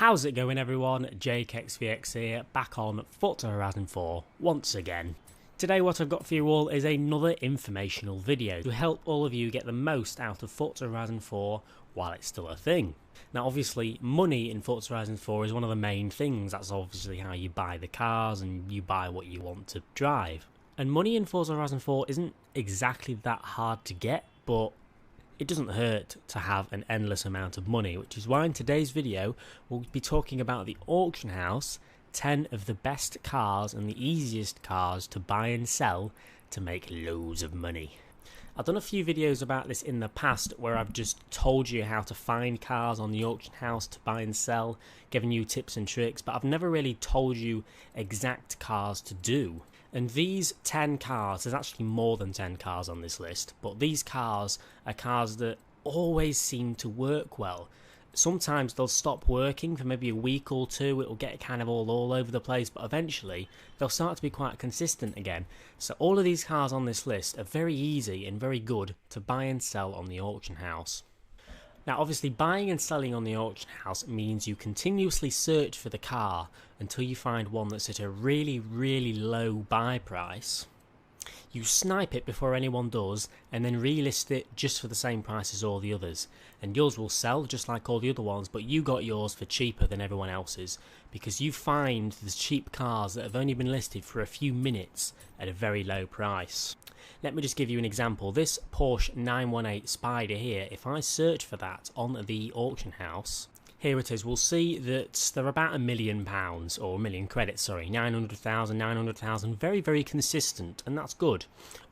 How's it going everyone? JakeXVX here, back on Forza Horizon 4 once again. Today what I've got for you all is another informational video to help all of you get the most out of Forza Horizon 4 while it's still a thing. Now obviously money in Forza Horizon 4 is one of the main things. That's obviously how you buy the cars and you buy what you want to drive. And money in Forza Horizon 4 isn't exactly that hard to get, but it doesn't hurt to have an endless amount of money, which is why in today's video we'll be talking about the auction house, 10 of the best cars and the easiest cars to buy and sell to make loads of money. I've done a few videos about this in the past where I've just told you how to find cars on the auction house to buy and sell, giving you tips and tricks, but I've never really told you exact cars to do. And these 10 cars, there's actually more than 10 cars on this list, but these cars are cars that always seem to work well. Sometimes they'll stop working for maybe a week or two, it'll get kind of all over the place, but eventually they'll start to be quite consistent again. So all of these cars on this list are very easy and very good to buy and sell on the auction house. Now obviously buying and selling on the auction house means you continuously search for the car until you find one that's at a really low buy price. You snipe it before anyone does and then relist it just for the same price as all the others. And yours will sell just like all the other ones, but you got yours for cheaper than everyone else's because you find the cheap cars that have only been listed for a few minutes at a very low price. Let me just give you an example. This Porsche 918 Spider here, if I search for that on the auction house, here it is, we'll see that they're about £1 million, or 1 million credits, sorry, 900,000, very consistent, and that's good.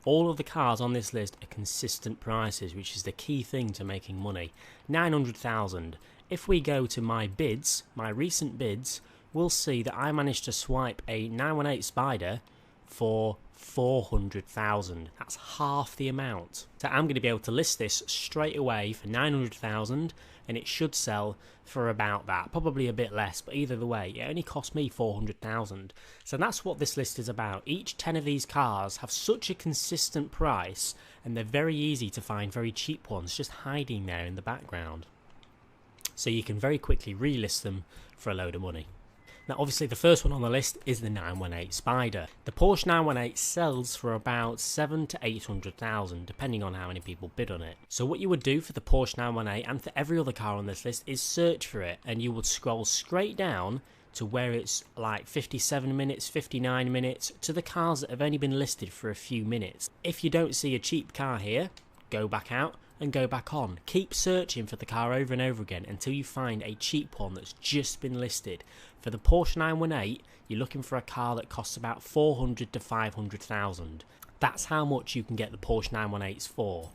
All of the cars on this list are consistent prices, which is the key thing to making money. 900,000. If we go to my bids, my recent bids, we'll see that I managed to swipe a 918 Spider for 400,000. That's half the amount. So I'm going to be able to list this straight away for 900,000 and it should sell for about that, probably a bit less, but either way it only cost me 400,000. So that's what this list is about. Each 10 of these cars have such a consistent price and they're very easy to find very cheap ones just hiding there in the background. So you can very quickly relist them for a load of money. Now obviously the first one on the list is the 918 Spider. The Porsche 918 sells for about 700,000 to 800,000 depending on how many people bid on it. So what you would do for the Porsche 918 and for every other car on this list is search for it, and you would scroll straight down to where it's like 57 minutes, 59 minutes, to the cars that have only been listed for a few minutes. If you don't see a cheap car here, go back out and go back on. Keep searching for the car over and over again until you find a cheap one that's just been listed. For the Porsche 918, you're looking for a car that costs about 400 to 500,000. That's how much you can get the Porsche 918s for.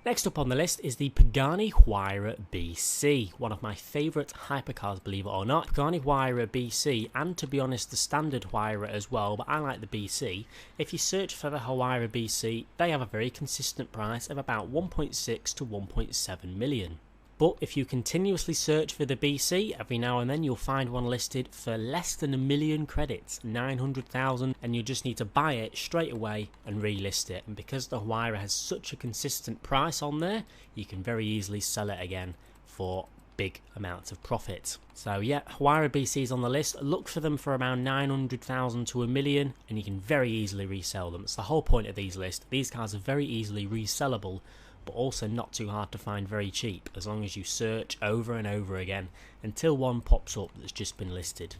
Next up on the list is the Pagani Huayra BC, one of my favourite hypercars, believe it or not. Pagani Huayra BC, and to be honest the standard Huayra as well, but I like the BC. If you search for the Huayra BC, they have a very consistent price of about 1.6 to 1.7 million. But if you continuously search for the BC, every now and then you'll find one listed for less than 1 million credits, 900,000, and you just need to buy it straight away and relist it. And because the Huayra has such a consistent price on there, you can very easily sell it again for big amounts of profit. So yeah, Huayra BCs on the list. Look for them for around 900,000 to 1 million, and you can very easily resell them. It's the whole point of these lists. These cars are very easily resellable, but also not too hard to find very cheap, as long as you search over and over again until one pops up that's just been listed.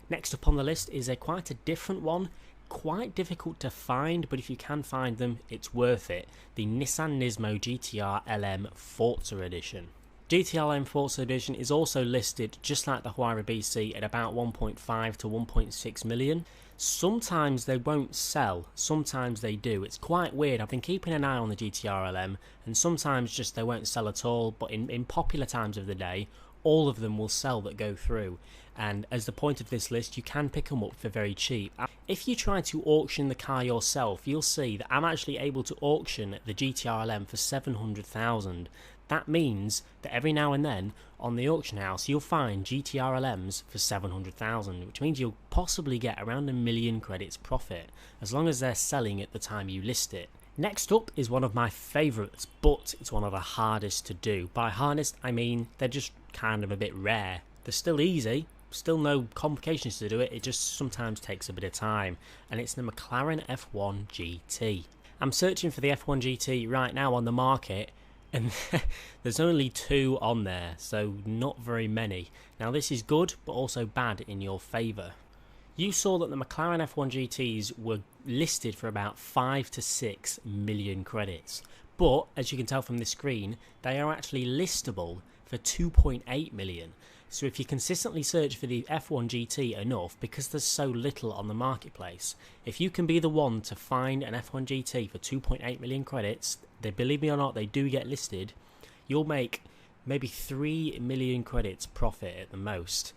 Next up on the list is quite a different one, quite difficult to find, but if you can find them it's worth it. The Nissan Nismo GTR LM Forza Edition. GTR LM Forza Edition is also listed just like the Huayra BC at about 1.5 to 1.6 million. Sometimes they won't sell, sometimes they do. It's quite weird. I've been keeping an eye on the GTR LM and sometimes just they won't sell at all, but in popular times of the day all of them will sell that go through, and as the point of this list you can pick them up for very cheap. If you try to auction the car yourself, you'll see that I'm actually able to auction the GTR LM for 700,000. That means that every now and then on the auction house you'll find GTR LMs for 700,000, which means you'll possibly get around 1 million credits profit as long as they're selling at the time you list it. Next up is one of my favourites, but it's one of the hardest to do. By hardest I mean they're just kind of a bit rare. They're still easy, still no complications to do it, it just sometimes takes a bit of time, and it's the McLaren F1 GT. I'm searching for the F1 GT right now on the market, and there's only 2 on there, so not very many. Now this is good, but also bad in your favour. You saw that the McLaren F1 GTs were listed for about 5 to 6 million credits, but as you can tell from the screen, they are actually listable for 2.8 million. So if you consistently search for the F1 GT enough, because there's so little on the marketplace, if you can be the one to find an F1 GT for 2.8 million credits, they, believe me or not, they do get listed, you'll make maybe 3 million credits profit at the most.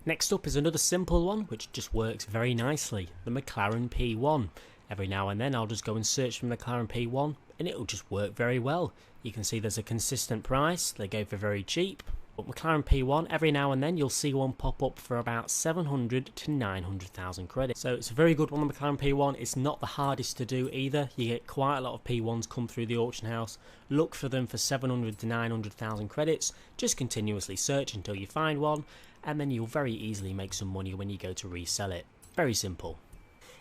Next up is another simple one, which just works very nicely, the McLaren P1. Every now and then I'll just go and search for McLaren P1, and it'll just work very well. You can see there's a consistent price, they go for very cheap. But McLaren P1, every now and then you'll see one pop up for about 700 to 900,000 credits. So it's a very good one, the McLaren P1. It's not the hardest to do either. You get quite a lot of P1s come through the auction house. Look for them for 700 to 900,000 credits. Just continuously search until you find one, and then you'll very easily make some money when you go to resell it. Very simple.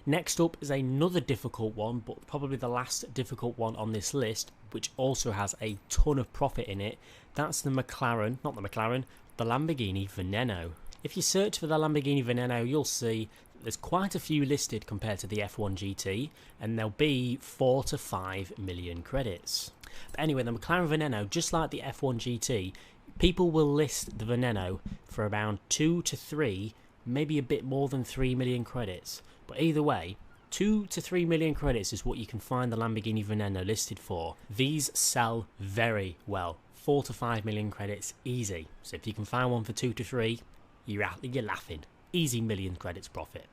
Next up is another difficult one, but probably the last difficult one on this list, which also has a ton of profit in it. That's the McLaren, not the McLaren, the Lamborghini Veneno. If you search for the Lamborghini Veneno, you'll see there's quite a few listed compared to the F1 GT, and there'll be 4 to 5 million credits. But anyway, the McLaren Veneno, just like the F1 GT, people will list the Veneno for around 2 to 3, maybe a bit more than 3 million credits. But either way, 2 to 3 million credits is what you can find the Lamborghini Veneno listed for. These sell very well. 4 to 5 million credits, easy. So if you can find one for 2 to 3, you're laughing. Easy million credits profit.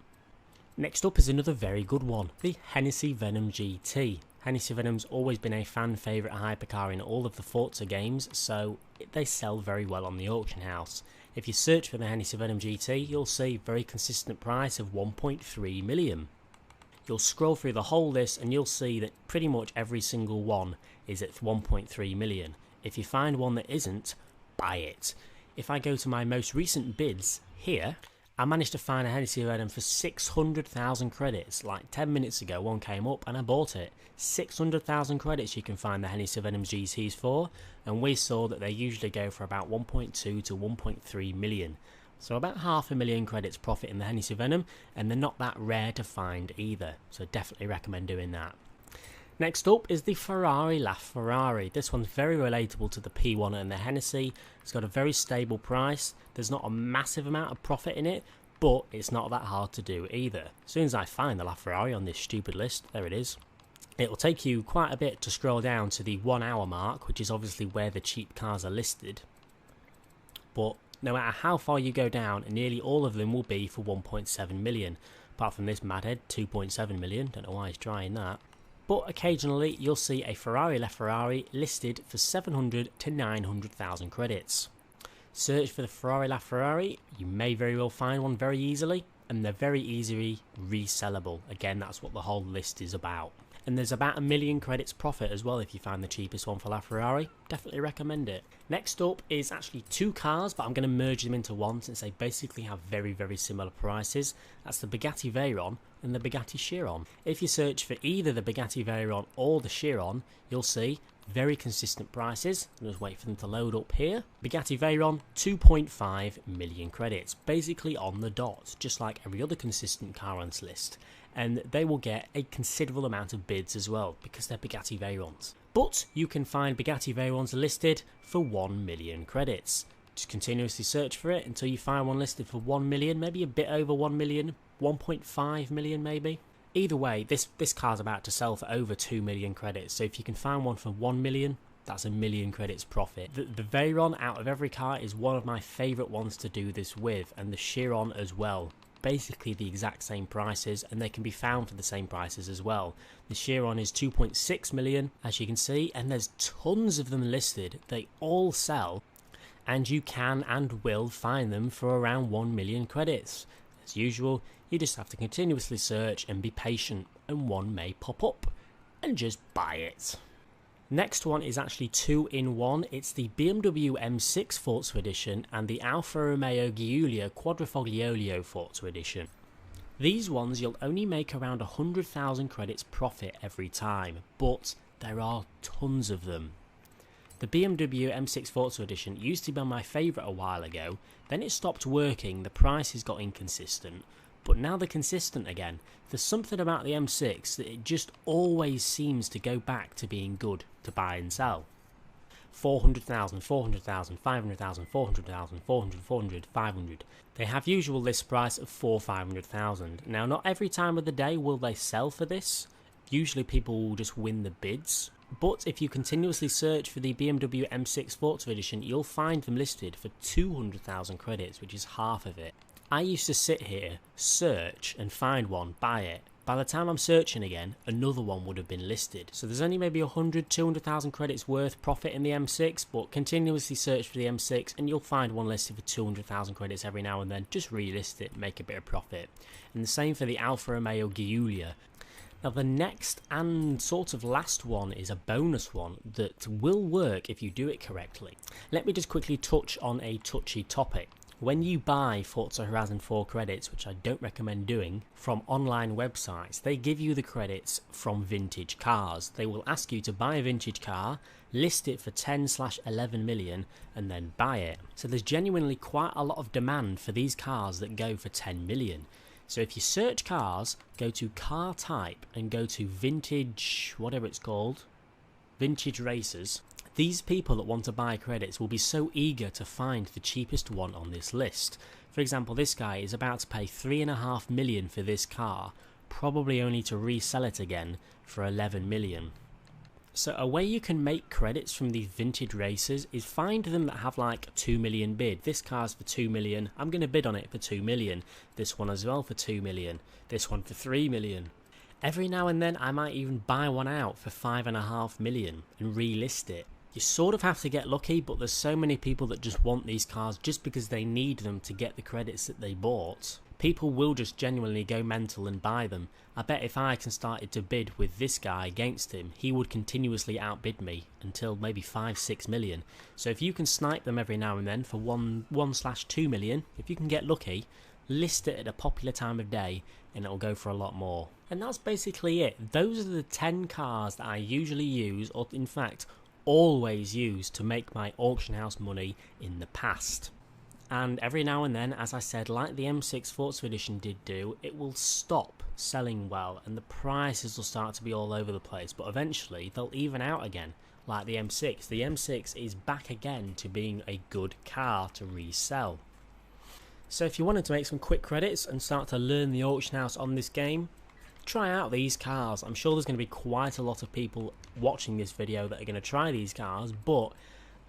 Next up is another very good one, the Hennessy Venom GT. Hennessy Venom's always been a fan favourite hypercar in all of the Forza games, so they sell very well on the auction house. If you search for the Hennessy Venom GT, you'll see very consistent price of 1.3 million. You'll scroll through the whole list and you'll see that pretty much every single one is at 1.3 million. If you find one that isn't, buy it. If I go to my most recent bids here, I managed to find a Hennessy Venom for 600,000 credits. Like 10 minutes ago, one came up and I bought it. 600,000 credits you can find the Hennessy Venom GTs for, and we saw that they usually go for about 1.2 to 1.3 million. So about 500,000 credits profit in the Hennessy Venom, and they're not that rare to find either. So definitely recommend doing that. Next up is the Ferrari LaFerrari. This one's very relatable to the P1 and the Hennessy. It's got a very stable price. There's not a massive amount of profit in it, but it's not that hard to do either. As soon as I find the LaFerrari on this stupid list, there it is. It will take you quite a bit to scroll down to the 1 hour mark, which is obviously where the cheap cars are listed. But no matter how far you go down, nearly all of them will be for 1.7 million. Apart from this madhead, 2.7 million. Don't know why he's trying that. But occasionally you'll see a Ferrari LaFerrari listed for 700 to 900,000 credits. Search for the Ferrari LaFerrari, you may very well find one very easily, and they're very easily resellable. Again, that's what the whole list is about. And there's about 1 million credits profit as well if you find the cheapest one for LaFerrari. Definitely recommend it. Next up is actually 2 cars, but I'm going to merge them into one since they basically have very, very similar prices. That's the Bugatti Veyron and the Bugatti Chiron. If you search for either the Bugatti Veyron or the Chiron, you'll see very consistent prices. I'll just wait for them to load up here. Bugatti Veyron, 2.5 million credits, basically on the dot, just like every other consistent car on this list. And they will get a considerable amount of bids as well because they're Bugatti Veyrons. But you can find Bugatti Veyrons listed for 1 million credits. Just continuously search for it until you find one listed for 1 million, maybe a bit over 1 million, 1.5 million maybe. Either way, this car's about to sell for over 2 million credits, so if you can find one for 1 million, that's 1 million credits profit. The Veyron out of every car is one of my favourite ones to do this with, and the Chiron as well. Basically the exact same prices, and they can be found for the same prices as well. The Chiron is 2.6 million, as you can see, and there's tons of them listed. They all sell, and you can and will find them for around 1 million credits. As usual, you just have to continuously search and be patient, and one may pop up, and just buy it. Next one is actually 2 in 1. It's the BMW M6 Forza Edition and the Alfa Romeo Giulia Quadrifoglio Forza Edition. These ones you'll only make around 100,000 credits profit every time, but there are tons of them. The BMW M6 Forza Edition used to be my favourite a while ago, then it stopped working, the prices got inconsistent, but now they're consistent again. There's something about the M6 that it just always seems to go back to being good to buy and sell. 400,000, 400,000, 500,000, 400,000, 400, 400, 500. They have usual list price of 500,000. Now not every time of the day will they sell for this. Usually people will just win the bids. But if you continuously search for the BMW M6 Forza Edition, you'll find them listed for 200,000 credits, which is half of it. I used to sit here, search and find one, buy it. By the time I'm searching again, another one would have been listed. So there's only maybe 100, 200,000 credits worth profit in the M6, but continuously search for the M6 and you'll find one listed for 200,000 credits every now and then. Just relist it, make a bit of profit. And the same for the Alfa Romeo Giulia. Now the next and sort of last one is a bonus one that will work if you do it correctly. Let me just quickly touch on a touchy topic. When you buy Forza Horizon 4 credits, which I don't recommend doing, from online websites, they give you the credits from vintage cars. They will ask you to buy a vintage car, list it for 10/11 million, and then buy it. So there's genuinely quite a lot of demand for these cars that go for 10 million. So if you search cars, go to car type and go to vintage, whatever it's called, vintage racers. These people that want to buy credits will be so eager to find the cheapest one on this list. For example, this guy is about to pay 3.5 million for this car, probably only to resell it again for 11 million. So a way you can make credits from these vintage racers is find them that have like 2 million bid. This car's for 2 million, I'm going to bid on it for 2 million. This one as well for 2 million. This one for 3 million. Every now and then I might even buy one out for 5.5 million and relist it. You sort of have to get lucky, but there's so many people that just want these cars just because they need them to get the credits that they bought. People will just genuinely go mental and buy them. I bet if I started to bid with this guy against him, he would continuously outbid me until maybe 5-6 million. So if you can snipe them every now and then for 1/2 million, if you can get lucky, list it at a popular time of day and it'll go for a lot more. And that's basically it. Those are the 10 cars that I usually use, or in fact always used to make my auction house money in the past. And every now and then, as I said, like the M6 Forza Edition did do, it will stop selling well and the prices will start to be all over the place, but eventually they'll even out again, like the M6. The M6 is back again to being a good car to resell. So if you wanted to make some quick credits and start to learn the auction house on this game, try out these cars. I'm sure there's going to be quite a lot of people watching this video that are going to try these cars, but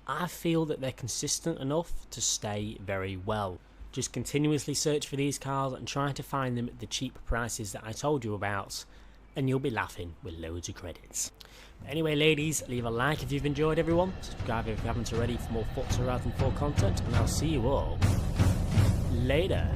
I feel that they're consistent enough to stay very well. Just continuously search for these cars and try to find them at the cheap prices that I told you about, and you'll be laughing with loads of credits. But anyway, ladies, leave a like if you've enjoyed, everyone. Subscribe if you haven't already for more Forza Horizon 4 content, and I'll see you all later.